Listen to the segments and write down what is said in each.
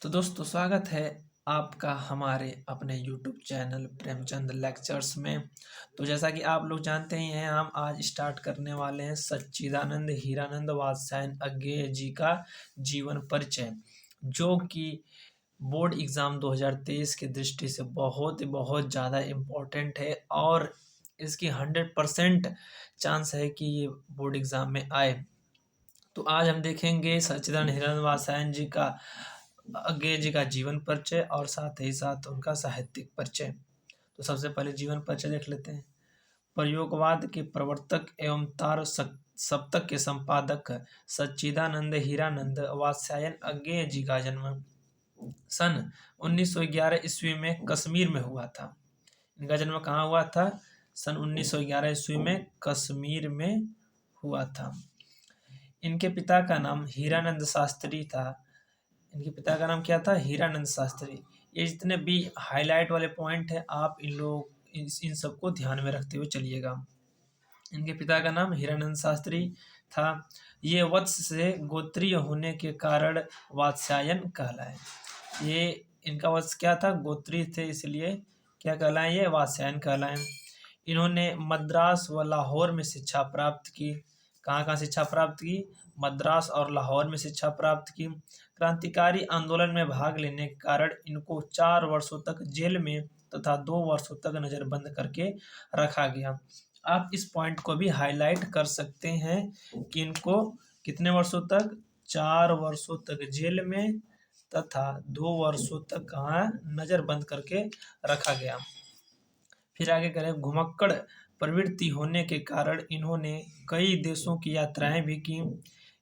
तो दोस्तों स्वागत है आपका हमारे अपने YouTube चैनल प्रेमचंद लेक्चर्स में। तो जैसा कि आप लोग जानते ही हैं, हम आज स्टार्ट करने वाले हैं सच्चिदानंद हीरानंद वात्स्यायन अज्ञेय जी का जीवन परिचय, जो कि बोर्ड एग्ज़ाम 2023 की दृष्टि से बहुत ज़्यादा इम्पोर्टेंट है और इसकी 100% चांस है कि ये बोर्ड एग्ज़ाम में आए। तो आज हम देखेंगे सच्चिदानंद हीरानंद वात्स्यायन जी का अज्ञेय जी का जीवन परिचय और साथ ही साथ उनका साहित्यिक परिचय। तो सबसे पहले जीवन परिचय देख लेते हैं। प्रयोगवाद के प्रवर्तक एवं तार सप्तक के संपादक सच्चिदानंद हीरानंद वात्स्यायन अज्ञेय जी का जन्म सन 1911 ईस्वी में कश्मीर में हुआ था। इनका जन्म कहाँ हुआ था? सन 1911 ईस्वी में कश्मीर में हुआ था। इनके पिता का नाम हीरानंद शास्त्री था। इनके पिता का नाम क्या था? हीरानंद शास्त्री। ये जितने भी हाईलाइट वाले पॉइंट है, आप इन सबको ध्यान में रखते हुए चलिएगा। इनके पिता का नाम हीरानंद शास्त्री था। ये वत्स से गोत्रीय होने के कारण वात्स्यायन कहलाए। ये इनका वत्स क्या था? गोत्रीय थे, इसलिए क्या कहलाए? ये वात्स्यायन कहलाए। इन्होंने मद्रास व लाहौर में शिक्षा प्राप्त की। कहाँ शिक्षा प्राप्त की? मद्रास और लाहौर में शिक्षा प्राप्त की। क्रांतिकारी आंदोलन में भाग लेने के कारण इनको 4 वर्षों तक जेल में तथा 2 वर्षों तक नज़रबंद करके रखा गया। आप इस पॉइंट को भी हाईलाइट कर सकते हैं कि इनको कितने वर्षों तक? 4 वर्षों तक जेल में तथा 2 वर्षों तक कहाँ नज़रबंद करके रखा गया। फिर आगे करें, घुमक्कड़ प्रवृत्ति होने के कारण इन्होंने कई देशों की यात्राएं भी की।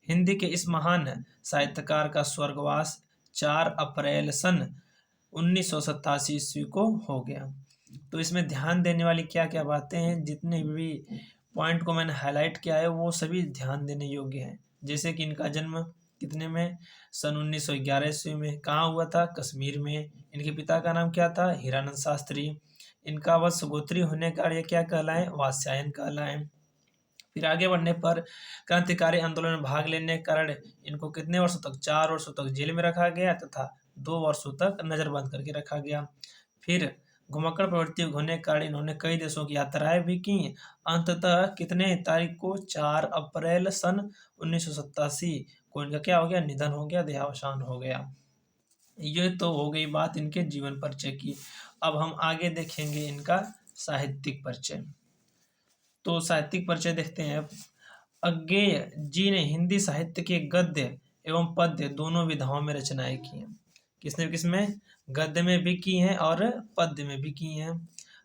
हिंदी के इस महान साहित्यकार का स्वर्गवास 4 अप्रैल सन 1987 ईस्वी को हो गया। तो इसमें ध्यान देने वाली क्या क्या बातें हैं? जितने भी पॉइंट को मैंने हाईलाइट किया है वो सभी ध्यान देने योग्य हैं। जैसे कि इनका जन्म कितने में? सन 1911 ईस्वी में। कहाँ हुआ था? कश्मीर में। इनके पिता का नाम क्या था? हीरानंद शास्त्री। इनका वत्स गोत्रीय होने का ये क्या कहलाए? वात्स्यायन कहलाए। फिर आगे बढ़ने पर क्रांतिकारी आंदोलन में भाग लेने के कारण इनको कितने वर्षों तक? 4 वर्षों तक जेल में रखा गया तथा 2 वर्षों तक नज़रबंद करके रखा गया। फिर घुमक्कड़ प्रवृत्ति होने के कारण इन्होंने कई देशों की यात्राएं भी की। अंततः कितने तारीख को? 4 अप्रैल सन 1987 को इनका क्या हो गया? निधन हो गया, देहावसान हो गया। ये तो हो गई बात इनके जीवन परिचय की। अब हम आगे देखेंगे इनका साहित्यिक परिचय। तो साहित्यिक परिचय देखते हैं। अज्ञेय जी ने हिंदी साहित्य के गद्य एवं पद्य दोनों विधाओं में रचनाएं की हैं। किसमें? गद्य में भी की हैं और पद्य में भी की हैं।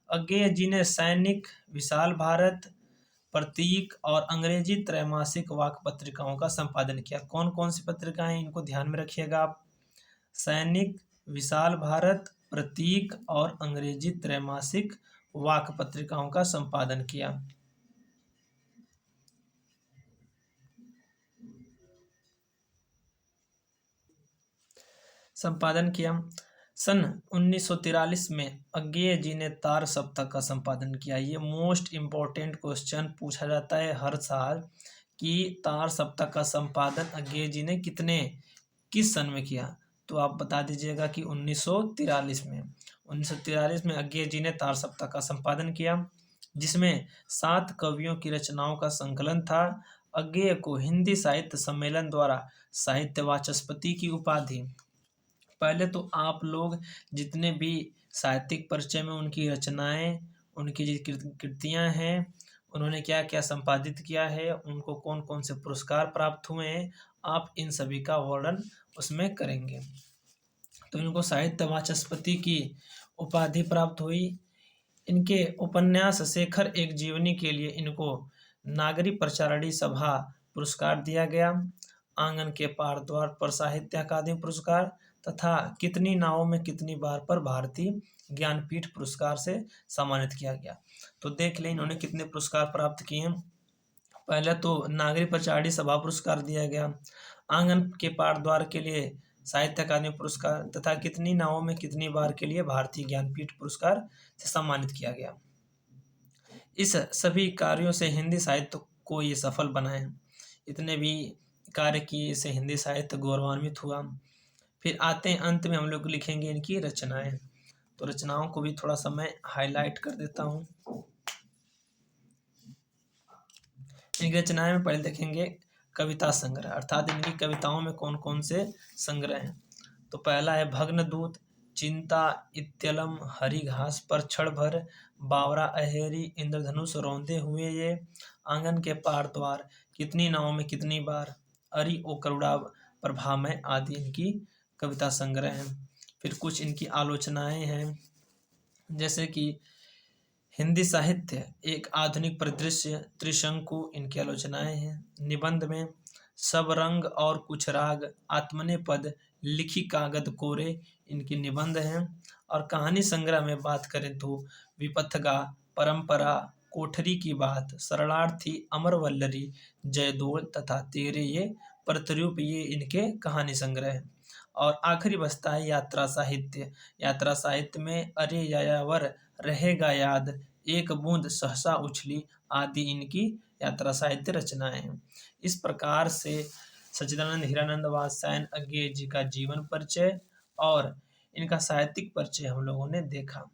अज्ञेय जी ने सैनिक, विशाल भारत, प्रतीक और अंग्रेजी त्रैमासिक वाक पत्रिकाओं का संपादन किया। कौन कौन सी पत्रिकाएं? इनको ध्यान में रखिएगा आप। सैनिक, विशाल भारत, प्रतीक और अंग्रेजी त्रैमासिक वाक पत्रिकाओं का संपादन किया। सन 1943 में अज्ञेय जी ने तार सप्तक का संपादन किया। ये मोस्ट इम्पोर्टेंट क्वेश्चन पूछा जाता है हर साल कि तार सप्तक का संपादन अज्ञेय जी ने किस सन में किया? तो आप बता दीजिएगा कि 1943 में। 1943 में अज्ञेय जी ने तार सप्तक का संपादन किया, जिसमें 7 कवियों की रचनाओं का संकलन था। अज्ञेय को हिंदी साहित्य सम्मेलन द्वारा साहित्य वाचस्पति की उपाधि। पहले तो आप लोग जितने भी साहित्यिक परिचय में उनकी रचनाएं, उनकी जो कृतियाँ हैं, उन्होंने क्या क्या संपादित किया है, उनको कौन कौन से पुरस्कार प्राप्त हुए हैं, आप इन सभी का वर्णन उसमें करेंगे। तो इनको साहित्य वाचस्पति की उपाधि प्राप्त हुई। इनके उपन्यास शेखर एक जीवनी के लिए इनको नागरी प्रचारणी सभा पुरस्कार दिया गया। आंगन के पार द्वार पर साहित्य अकादमी पुरस्कार तथा कितनी नावों में कितनी बार पर भारतीय ज्ञानपीठ पुरस्कार से सम्मानित किया गया। तो देख लें इन्होंने कितने पुरस्कार प्राप्त किए हैं। पहले तो नागरी प्रचारणी सभा पुरस्कार दिया गया, आंगन के पार द्वार के लिए साहित्य अकादमी पुरस्कार तथा कितनी नावों में कितनी बार के लिए भारतीय ज्ञानपीठ पुरस्कार से सम्मानित किया गया। इस सभी कार्यों से हिंदी साहित्य को ये सफल बनाए। इतने भी कार्य किए से हिंदी साहित्य गौरवान्वित हुआ। फिर आते हैं अंत में हम लोग लिखेंगे इनकी रचनाएं। तो रचनाओं को भी थोड़ा सा मैं हाईलाइट कर देता हूँ। इनकी रचनाएं में पहले देखेंगे कविता संग्रह, अर्थात इनकी कविताओं में कौन कौन से संग्रह हैं। तो पहला है भग्नदूत, चिंता, इत्यलम, हरी घास पर क्षण भर, बावरा अहेरी, इंद्रधनुष रौंदे हुए ये, आंगन के पार द्वार, कितनी नाव में कितनी बार, अरि ओ करुणा प्रभा में आदि इनकी कविता संग्रह हैं। फिर कुछ इनकी आलोचनाएं हैं, जैसे कि हिंदी साहित्य एक आधुनिक परिदृश्य, त्रिशंकु इनकी आलोचनाएं हैं। निबंध में सब रंग और कुछ राग, आत्मने पद, लिखी कागद कोरे इनके निबंध हैं। और कहानी संग्रह में बात करें तो विपथगा, परंपरा, कोठरी की बात, शरणार्थी, अमर वल्लरी, जयदोल तथा तेरे ये प्रतिरूप ये इनके कहानी संग्रह हैं। और आखिरी बचता है यात्रा साहित्य। यात्रा साहित्य में अरे यायावर, रहेगा याद, एक बूंद सहसा उछली आदि इनकी यात्रा साहित्य रचनाएं हैं। इस प्रकार से सच्चिदानंद हीरानंद वात्स्यायन अज्ञेय जी का जीवन परिचय और इनका साहित्यिक परिचय हम लोगों ने देखा।